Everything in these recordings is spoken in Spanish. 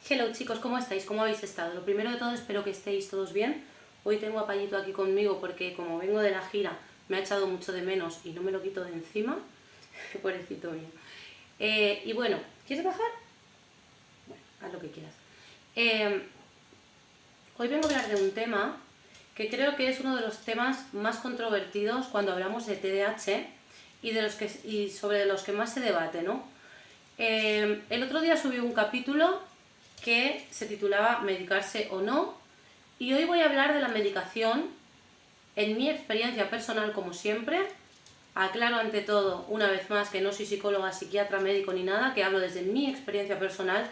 Hello chicos, ¿cómo estáis? ¿Cómo habéis estado? Lo primero de todo, espero que estéis todos bien. Hoy tengo a Payito aquí conmigo porque como vengo de la gira me ha echado mucho de menos y no me lo quito de encima. Pobrecito mío. Y bueno, ¿quieres bajar? Bueno, haz lo que quieras. Hoy vengo a hablar de un tema que creo que es uno de los temas más controvertidos cuando hablamos de TDAH y sobre los que más se debate, ¿no? El otro día subí un capítulo que se titulaba Medicarse o no, y hoy voy a hablar de la medicación en mi experiencia personal, como siempre. Aclaro ante todo, una vez más, que no soy psicóloga, psiquiatra, médico ni nada, que hablo desde mi experiencia personal,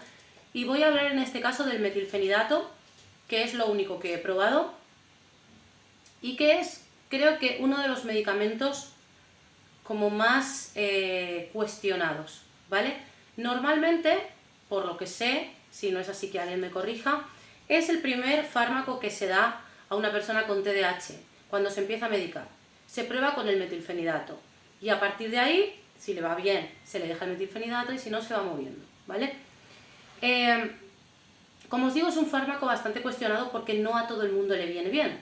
y voy a hablar en este caso del metilfenidato, que es lo único que he probado y que es, creo que, uno de los medicamentos como más cuestionados, ¿vale? Normalmente, por lo que sé, si no es así que alguien me corrija, es el primer fármaco que se da a una persona con TDAH cuando se empieza a medicar. Se prueba con el metilfenidato y a partir de ahí, si le va bien, se le deja el metilfenidato y si no, se va moviendo, ¿vale? Como os digo, es un fármaco bastante cuestionado porque no a todo el mundo le viene bien.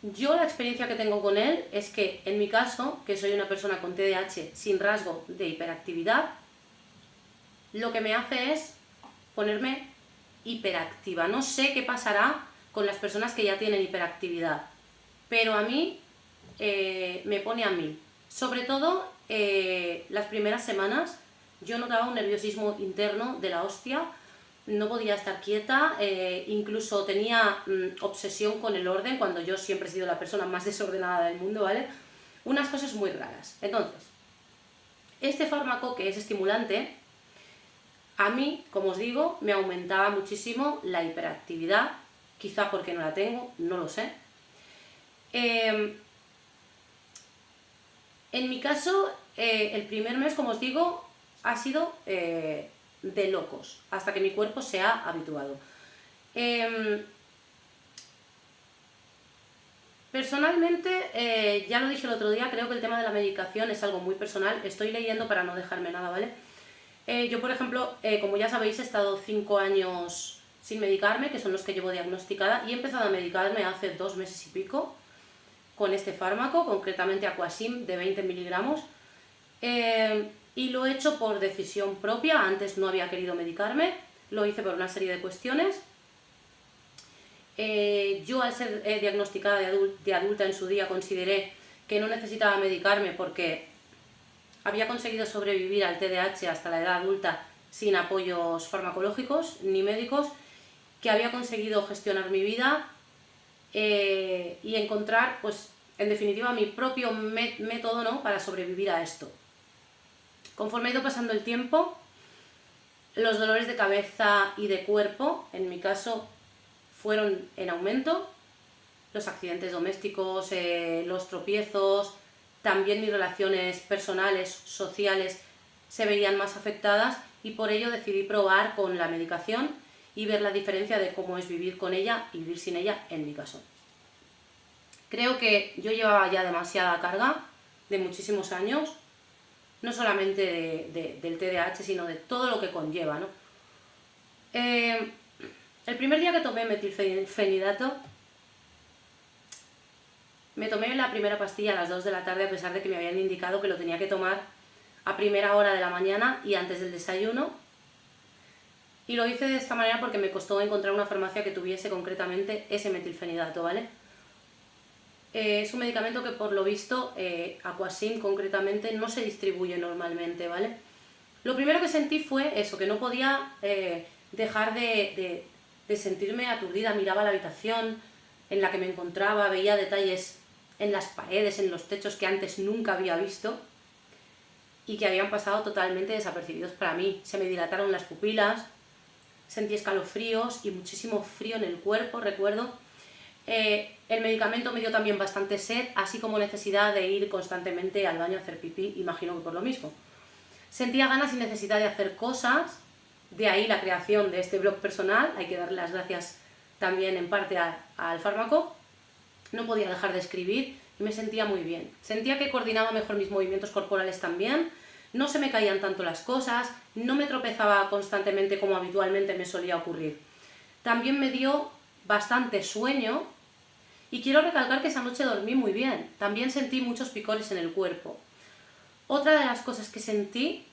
Yo la experiencia que tengo con él es que, en mi caso, que soy una persona con TDAH sin rasgo de hiperactividad, lo que me hace es ponerme hiperactiva. No sé qué pasará con las personas que ya tienen hiperactividad, pero a mí me pone a 1000. Sobre todo las primeras semanas yo notaba un nerviosismo interno de la hostia. No podía estar quieta, incluso tenía obsesión con el orden, cuando yo siempre he sido la persona más desordenada del mundo, ¿vale? Unas cosas muy raras. Entonces, este fármaco, que es estimulante, a mí, como os digo, me aumentaba muchísimo la hiperactividad, quizá porque no la tengo, no lo sé. En mi caso, el primer mes, como os digo, ha sido de locos, hasta que mi cuerpo se ha habituado. Personalmente, ya lo dije el otro día, creo que el tema de la medicación es algo muy personal. Estoy leyendo para no dejarme nada, ¿vale? Yo, por ejemplo, como ya sabéis, he estado 5 años sin medicarme, que son los que llevo diagnosticada, y he empezado a medicarme hace 2 meses y pico con este fármaco, concretamente Aquasim de 20 miligramos. Y lo he hecho por decisión propia. Antes no había querido medicarme, lo hice por una serie de cuestiones. Yo, al ser diagnosticada de adulta en su día, consideré que no necesitaba medicarme porque había conseguido sobrevivir al TDAH hasta la edad adulta sin apoyos farmacológicos ni médicos, que había conseguido gestionar mi vida y encontrar, pues, en definitiva, mi propio método, ¿no?, para sobrevivir a esto. Conforme ha ido pasando el tiempo, los dolores de cabeza y de cuerpo, en mi caso, fueron en aumento. Los accidentes domésticos, los tropiezos, también mis relaciones personales, sociales, se veían más afectadas, y por ello decidí probar con la medicación y ver la diferencia de cómo es vivir con ella y vivir sin ella en mi caso. Creo que yo llevaba ya demasiada carga de muchísimos años, no solamente del TDAH, sino de todo lo que conlleva, ¿no? El primer día que tomé metilfenidato, me tomé la primera pastilla a las 2 de la tarde, a pesar de que me habían indicado que lo tenía que tomar a primera hora de la mañana y antes del desayuno. Y lo hice de esta manera porque me costó encontrar una farmacia que tuviese concretamente ese metilfenidato, ¿vale? Es un medicamento que, por lo visto, Aquasim concretamente, no se distribuye normalmente, ¿vale? Lo primero que sentí fue eso, que no podía dejar de sentirme aturdida. Miraba la habitación en la que me encontraba, veía detalles en las paredes, en los techos, que antes nunca había visto y que habían pasado totalmente desapercibidos para mí. Se me dilataron las pupilas, sentí escalofríos y muchísimo frío en el cuerpo, recuerdo. El medicamento me dio también bastante sed, así como necesidad de ir constantemente al baño a hacer pipí, imagino que por lo mismo. Sentía ganas y necesidad de hacer cosas, de ahí la creación de este blog personal. Hay que darle las gracias también en parte al fármaco. No podía dejar de escribir y me sentía muy bien. Sentía que coordinaba mejor mis movimientos corporales también, no se me caían tanto las cosas, no me tropezaba constantemente como habitualmente me solía ocurrir. También me dio bastante sueño y quiero recalcar que esa noche dormí muy bien. También sentí muchos picores en el cuerpo. Otra de las cosas que sentí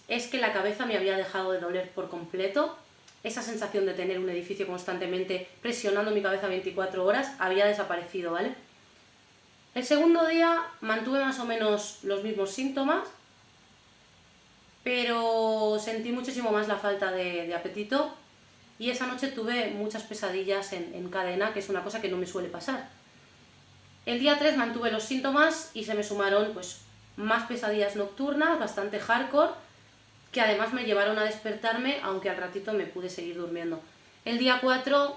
es que la cabeza me había dejado de doler por completo. Esa sensación de tener un edificio constantemente presionando mi cabeza 24 horas había desaparecido, ¿vale? El segundo día mantuve más o menos los mismos síntomas, pero sentí muchísimo más la falta de apetito y esa noche tuve muchas pesadillas en cadena, que es una cosa que no me suele pasar. El día 3 mantuve los síntomas y se me sumaron pues más pesadillas nocturnas, bastante hardcore, que además me llevaron a despertarme, aunque al ratito me pude seguir durmiendo. El día 4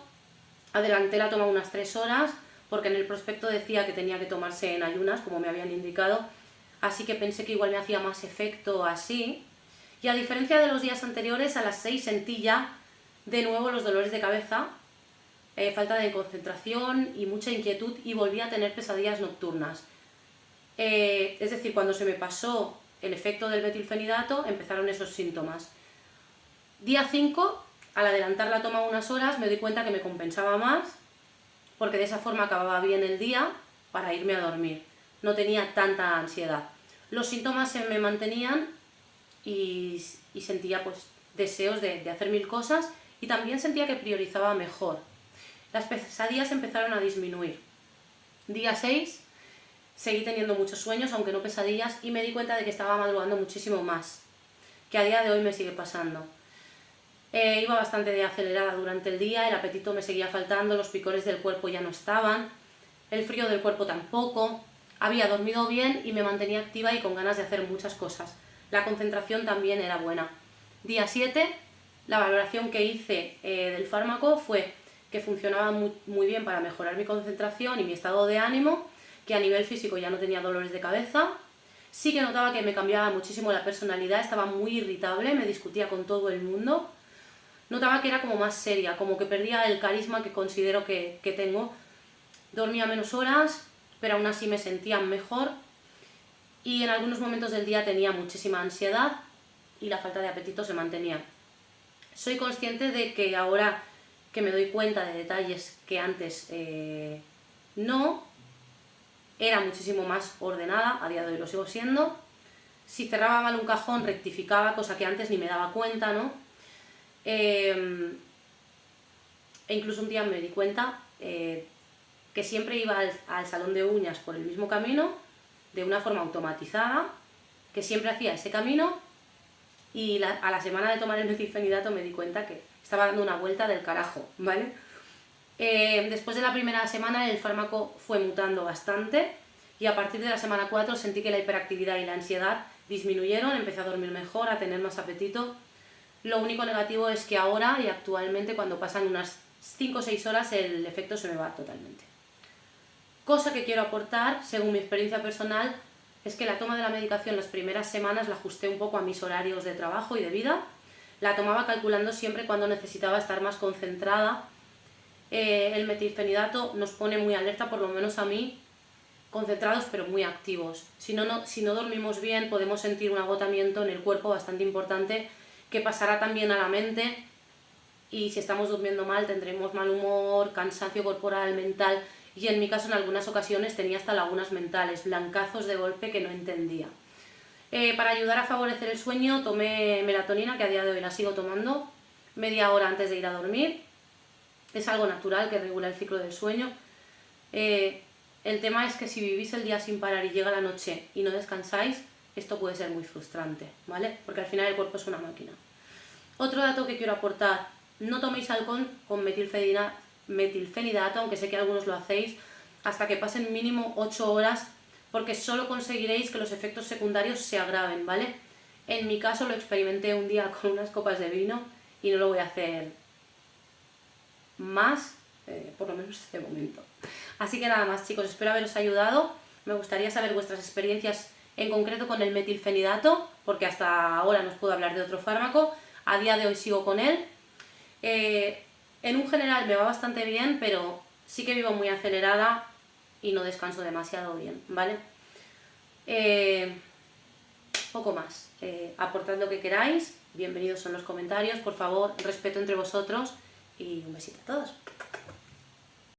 adelanté la toma unas 3 horas, porque en el prospecto decía que tenía que tomarse en ayunas, como me habían indicado, así que pensé que igual me hacía más efecto así. Y a diferencia de los días anteriores, a las 6 sentí ya de nuevo los dolores de cabeza, falta de concentración y mucha inquietud, y volví a tener pesadillas nocturnas. Es decir, cuando se me pasó el efecto del metilfenidato, empezaron esos síntomas. Día 5, al adelantar la toma unas horas, me di cuenta que me compensaba más, porque de esa forma acababa bien el día para irme a dormir. No tenía tanta ansiedad. Los síntomas se me mantenían y sentía pues deseos de hacer mil cosas, y también sentía que priorizaba mejor. Las pesadillas empezaron a disminuir. Día 6, seguí teniendo muchos sueños, aunque no pesadillas, y me di cuenta de que estaba madrugando muchísimo más, que a día de hoy me sigue pasando. Iba bastante acelerada durante el día, el apetito me seguía faltando, los picores del cuerpo ya no estaban, el frío del cuerpo tampoco, había dormido bien y me mantenía activa y con ganas de hacer muchas cosas. La concentración también era buena. Día 7, la valoración que hice del fármaco fue que funcionaba muy bien para mejorar mi concentración y mi estado de ánimo, que a nivel físico ya no tenía dolores de cabeza. Sí que notaba que me cambiaba muchísimo la personalidad, estaba muy irritable, me discutía con todo el mundo. Notaba que era como más seria, como que perdía el carisma que considero que tengo. Dormía menos horas, pero aún así me sentía mejor. Y en algunos momentos del día tenía muchísima ansiedad y la falta de apetito se mantenía. Soy consciente de que ahora que me doy cuenta de detalles que antes no, era muchísimo más ordenada, a día de hoy lo sigo siendo. Si cerraba mal un cajón, rectificaba, cosa que antes ni me daba cuenta, ¿no? E incluso un día me di cuenta que siempre iba al salón de uñas por el mismo camino, de una forma automatizada, que siempre hacía ese camino, y a la semana de tomar el metilfenidato me di cuenta que estaba dando una vuelta del carajo, ¿vale? Después de la primera semana el fármaco fue mutando bastante, y a partir de la semana 4 sentí que la hiperactividad y la ansiedad disminuyeron, empecé a dormir mejor, a tener más apetito. Lo único negativo es que ahora y actualmente, cuando pasan unas 5 o 6 horas, el efecto se me va totalmente. Cosa que quiero aportar, según mi experiencia personal, es que la toma de la medicación las primeras semanas la ajusté un poco a mis horarios de trabajo y de vida. La tomaba calculando siempre cuando necesitaba estar más concentrada. El metilfenidato nos pone muy alerta, por lo menos a mí, concentrados pero muy activos. Si no dormimos bien, podemos sentir un agotamiento en el cuerpo bastante importante, que pasará también a la mente, y si estamos durmiendo mal tendremos mal humor, cansancio corporal, mental, y en mi caso en algunas ocasiones tenía hasta lagunas mentales, blancazos de golpe que no entendía. Para ayudar a favorecer el sueño tomé melatonina, que a día de hoy la sigo tomando, media hora antes de ir a dormir. Es algo natural que regula el ciclo del sueño. El tema es que si vivís el día sin parar y llega la noche y no descansáis, esto puede ser muy frustrante, ¿vale? Porque al final el cuerpo es una máquina. Otro dato que quiero aportar: no toméis alcohol con metilfenidato, aunque sé que algunos lo hacéis, hasta que pasen mínimo 8 horas, porque solo conseguiréis que los efectos secundarios se agraven, ¿vale? En mi caso lo experimenté un día con unas copas de vino y no lo voy a hacer más, por lo menos de momento. Así que nada más, chicos, espero haberos ayudado. Me gustaría saber vuestras experiencias en concreto con el metilfenidato, porque hasta ahora no os puedo hablar de otro fármaco. A día de hoy sigo con él. En un general me va bastante bien, pero sí que vivo muy acelerada y no descanso demasiado bien, ¿vale? poco más. Aportad lo que queráis, bienvenidos son los comentarios, por favor, respeto entre vosotros y un besito a todos.